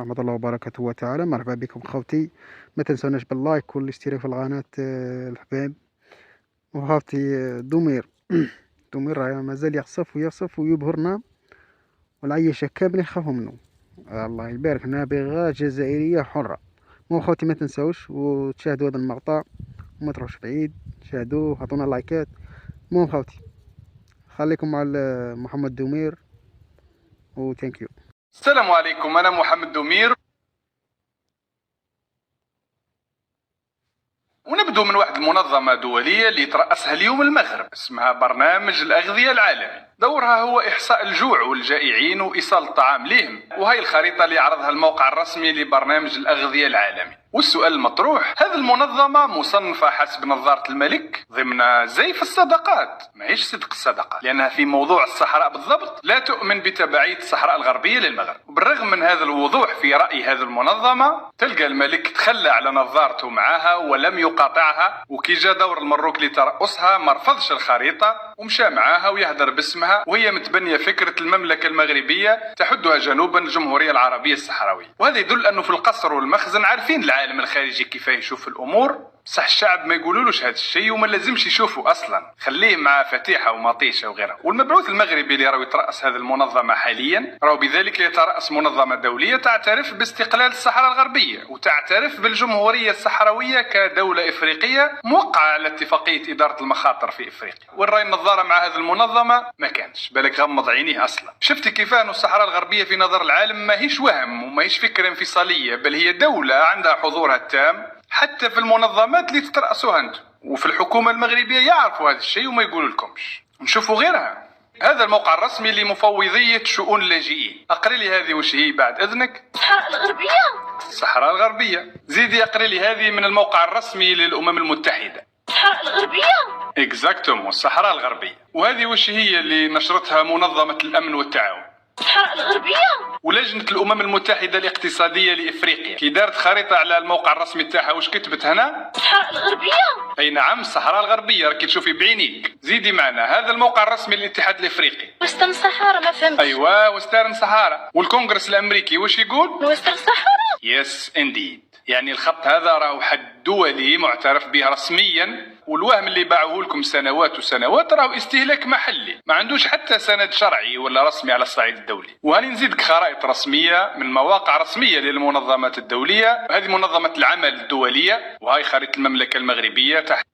ورحمة الله وبركاته وتعالى. مرحبا بكم خوتي، ما تنسوناش باللايك والاشتراك في القناة الحباب. وخاوتي دومير دومير راه مازال يخصف ويبهرنا، والعيشة كامل يخافوا منه. الله يبارك، نابغة جزائرية حرة. مو خوتي ما تنسوش وتشاهدوا هذا المقطع وما تروحش بعيد، شاهدوه عطونا لايكات. مو خوتي خليكم مع محمد دومير وثانك يو. السلام عليكم، أنا محمد دومير، ونبدو من واحد المنظمة دولية اللي ترأسها اليوم المغرب، اسمها برنامج الأغذية العالمي. دورها هو إحصاء الجوع والجائعين وإيصال الطعام لهم، وهي الخريطة اللي عرضها الموقع الرسمي لبرنامج الأغذية العالمي. والسؤال المطروح، هذه المنظمة مصنفة حسب نظارة الملك ضمن زيف الصدقات، ماهيش صدق الصدقة، لأنها في موضوع الصحراء بالضبط لا تؤمن بتبعية الصحراء الغربية للمغرب. وبالرغم من هذا الوضوح في رأي هذه المنظمة، تلقى الملك تخلى على نظارته معها ولم يقاطعها، وكي جا دور المروك اللي ترأسها ما رفضش الخريطة ومشى معاها ويهدر باسمها، وهي متبنية فكرة المملكة المغربية تحدها جنوبا الجمهورية العربية الصحراوية. وهذا يدل أنه في القصر والمخزن عارفين العالم الخارجي كيف يشوف الأمور. صح الشعب ما يقولولوش هذا الشيء وما لازمش يشوفوا أصلا، خليه مع فتيحة ومطيشة وغيرها. والمبعوث المغربي اللي راهو يترأس هذه المنظمة حاليا راهو بذلك يترأس منظمة دولية تعترف باستقلال الصحراء الغربية وتعترف بالجمهورية الصحراوية كدولة إفريقية موقعة على اتفاقية إدارة المخاطر في إفريقيا. والرأي النظارة مع هذه المنظمة ما كانش، بالك غمض عينيه أصلا. شفتي كيف أن الصحراء الغربية في نظر العالم ماهيش وهم وماهيش فكرة انفصالية، بل هي دولة عندها حضورها التام حتى في المنظمات اللي تترأسوها انتم. وفي الحكومة المغربية يعرفوا هذا الشيء وما يقولوا لكمش. نشوفوا غيرها، هذا الموقع الرسمي لمفوضية شؤون اللاجئين. اقري لي هذه وش هي بعد اذنك. الصحراء الغربية. الصحراء الغربية. زيدي اقري لي هذه من الموقع الرسمي للأمم المتحدة. الصحراء الغربية. اكزاكتوم، الصحراء الغربية. وهذه وش هي اللي نشرتها منظمة الأمن والتعاون. الصحراء الغربية. ولجنة الأمم المتحدة الاقتصادية لإفريقيا كي دارت خريطة على الموقع الرسمي تاعها وش كتبت هنا؟ الصحراء الغربية. أي نعم، الصحراء الغربية، راكي تشوفي بعينيك. زيدي معنا، هذا الموقع الرسمي للاتحاد الإفريقي. وسترن صحارى، ما فهمتش. أيوة، وسترن صحارى. والكونغرس الأمريكي وش يقول؟ وسترن صحارى. يس انديد، يعني الخط هذا راهو حد دولي معترف به رسميا، والوهم اللي باعوه لكم سنوات وسنوات راهو استهلاك محلي، ما عندوش حتى سند شرعي ولا رسمي على الصعيد الدولي. وهاني نزيدك خرائط رسمية من مواقع رسمية للمنظمات الدولية. هذه منظمة العمل الدولية، وهاي خريطة المملكة المغربية تحت